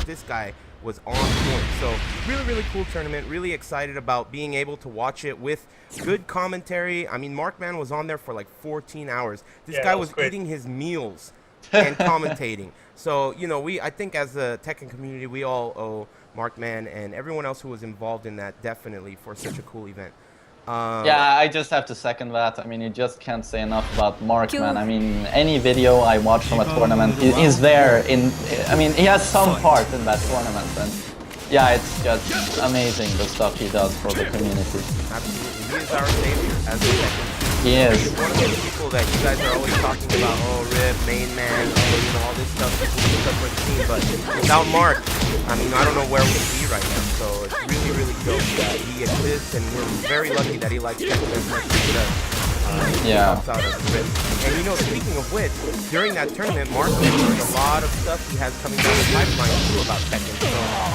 this guy was on point. So really cool tournament. Really excited about being able to watch it with good commentary. I mean, Markman was on there for like 14 hours. This guy was eating his meals and commentating. So, you know, I think as the Tekken community, we all owe Markman and everyone else who was involved in that definitely for such a cool event. Yeah, I just have to second that. I mean, you just can't say enough about Markman. I mean, any video I watch from a tournament, he's there in. I mean, he has some part in that tournament, and yeah, it's just amazing the stuff he does for the community. Absolutely, he is our savior as a Tekken. He is. He's one of those people that you guys are always talking about. Oh, Rip, main man, oh, you know, all this stuff. People do stuff for the team, but without Mark, I mean, I don't know where we'd be right now. So it's really dope that he exists, and we're very lucky that he likes Tekken as much as he does. Yeah. Out of Rip. And you know, speaking of which, during that tournament, Mark mentioned a lot of stuff he has coming down the pipeline too about Tekken. So,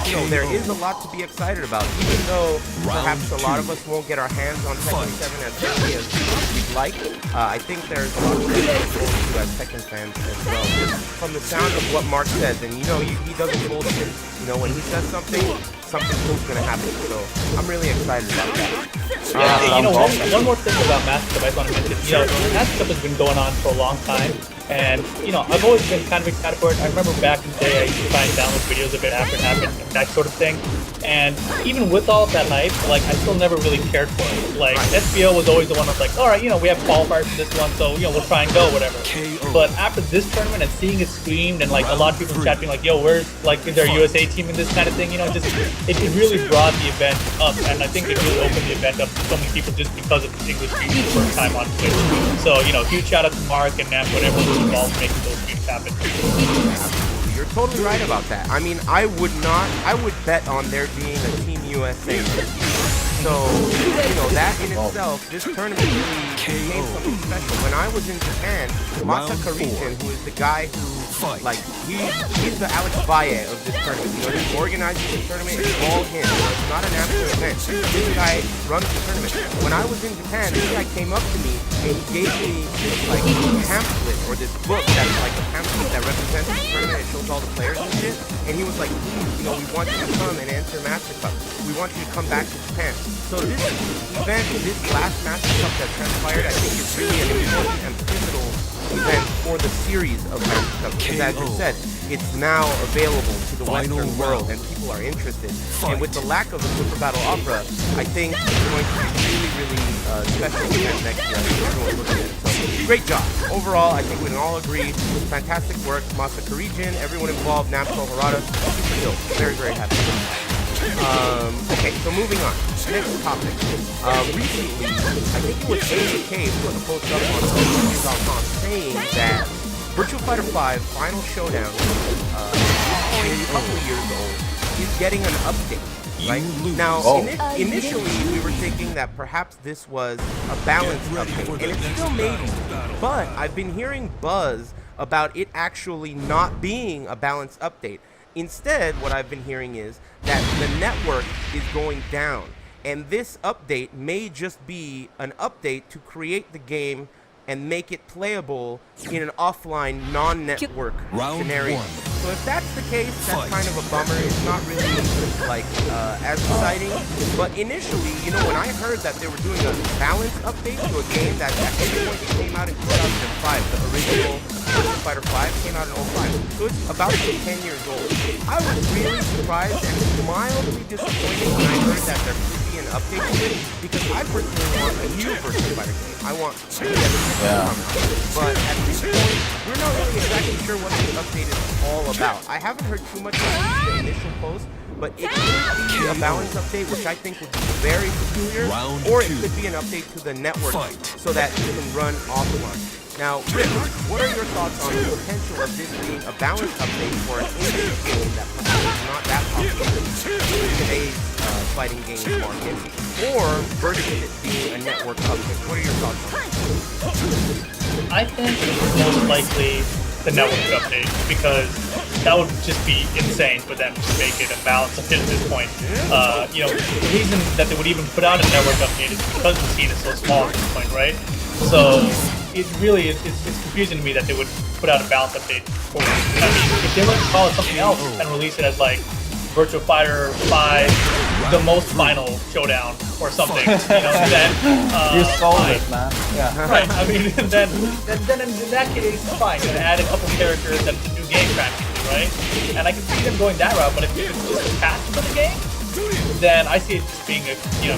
you know, there is a lot to be excited about, even though perhaps a lot of us won't get our hands on Tekken 7 as quickly as we'd like. I think there's a lot of things to as Tekken fans as well. Just from the sound of what Mark says, and you know, he doesn't bullshit. You know, when he says something cool's gonna happen. So I'm really excited about that. You know, one more thing about Master Cup I just want to mention. You know, Master Cup has been going on for a long time, and you know, I've always been kind of excited for it. I remember back in the day, I used to try and download videos of it after it happened, that sort of thing. And even with all of that hype, like, I still never really cared for it. Like, SBO was always the one that's like, all right, you know, we have qualifiers for this one, so, you know, we'll try and go, whatever. But after this tournament and seeing it streamed and, like, a lot of people chatting like, yo, where's, like, is our USA team in this kind of thing, you know, just, it really brought the event up, and I think it really opened the event up to so many people just because of the English streams for the first time on Twitch. So, you know, huge shout out to Mark and Namco and everyone who's involved in making those streams happen. You're totally right about that. I mean, I would bet on there being a Team USA. So, you know, that in itself, this tournament really became something special. When I was in Japan, Masaka Region, who is the guy who, like, he's the Alex Valle of this tournament. You know, he's organizing this tournament, it's all him. It's not an amateur event. This guy runs the tournament. When I was in Japan, this guy came up to me and he gave me this, like, pamphlet or this book that's like a pamphlet that represents the tournament. It shows all the players and shit. And he was like, please, you know, we want you to come and enter Master Cup. We want you to come back to Japan. So this event, this last Master Cup that transpired, I think is really an important and pivotal event for the series of Master Cup. Because as you said, it's now available to the Western world and people are interested. And with the lack of a Super Battle Opera, I think it's going to be really special event next year. I think everyone's looking at it. So great job. Overall, I think we can all agree, fantastic work. Masaka Region, everyone involved, Namco, Harada, super dope. Very happy. Okay, so moving on. Next topic. Recently, I think it was AAK put a post up on social.com saying that Virtua Fighter 5 Final Showdown, a couple of years old, is getting an update. Right? Now, initially, we were thinking that perhaps this was a balanced update, and it still may be, but I've been hearing buzz about it actually not being a balanced update. Instead, what I've been hearing is that the network is going down, and this update may just be an update to create the game and make it playable in an offline, non-network scenario. So if that's the case, that's kind of a bummer. It's not really like as exciting. But initially, you know, when I heard that they were doing a balanced update to a game that at any point came out in 2005, the original Virtua Fighter 5 came out in 2005, so it's about 10 years old. I was really surprised and mildly disappointed when I heard that there could be an update to it, because I personally want a new Virtua Fighter game. I want but at this point, we're not really exactly sure what the update is all about. I haven't heard too much about the initial post, but it could be a balance update, which I think would be very peculiar, or it could be an update to the network so that it can run offline. Now, Rip, what are your thoughts on the potential of this being a balance update for an indie game that perhaps is not that popular in today's fighting game market, or versus it being a network update? What are your thoughts on that? I think it's most likely the network update, because that would just be insane for them to make it a balance update at this point. You know, the reason that they would even put out a network update is because the scene is so small at this point, right? So it really is it's confusing to me that they would put out a balance update for it. I mean, if they were to call it something else and release it as like Virtua Fighter 5, the most final showdown or something, you know, then You sold fine. it, man. Yeah. Right. I mean, then in that case, fine. Gonna add a couple characters and it's a new game practically, right? And I can see them going that route. But if it's just a patch for the game, then I see it just being a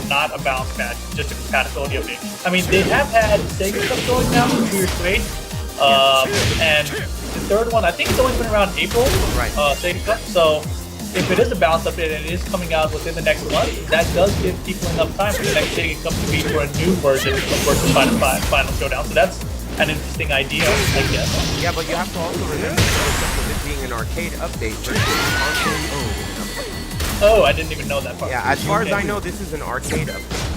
not a balance patch, just a compatibility update. I mean, they have had Sega stuff going now for 2 years straight, and the third one I think it's only been around April. Right. Sega stuff. So if it is a balance update and it is coming out within the next month, that does give people enough time for the next Sega Cup to be for a new version of Virtua Fighter 5 Final Showdown. So that's an interesting idea, I guess. Yeah, but you have to also remember with this being an arcade update versus console. Oh, I didn't even know that part. Yeah, as far as I know, this is an arcade update.